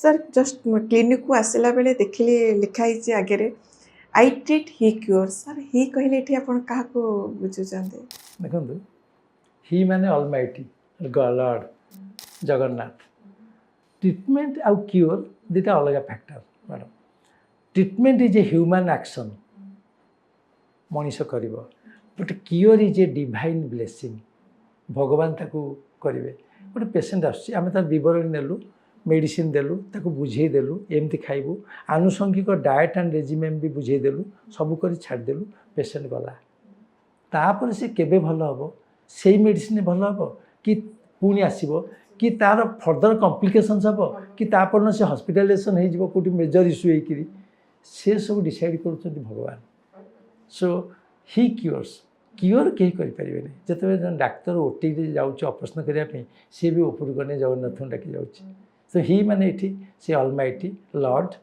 sir just clinic को आसला बेले देखिली लिखाई आगे I treat he cure sir ही कहले ये आप क्या बुझुंट देखो ही माने अलमाइटी लॉर्ड जगन्नाथ ट्रीटमेंट आउ क्योर दुटा अलग factor madam treatment is a human action मनीष कर but cure is a divine blessing भगवान ताकू करेंगे गोटे पेसेंट आम तार विवरणी नेलु मेडिसिन देलु ताकू बुझेदेलु एमती खाइबू आनुषंगिक डाएट एंड रेजिमेम भी बुझेदेलु सब कर छाड़देलु पेसेंट गला तापर से केबे भल हम से मेडिसिन भल हम कि पुणी आसब कि तार फर्दर कम्प्लिकेशंस हम कि तापर से हॉस्पिटलाइजेशन हो कौटी मेजर इश्यू होकर से सब डिसाइड कर भगवान सो ही क्योर्स क्योर कहीं करें जिते जन डाक्तर ओटी जाऊँ ऑपरेशन करने सी भी ऊपर गने जगन्नाथ डाकी जाऊँ तो ही माने ये से अलमाइटी लॉर्ड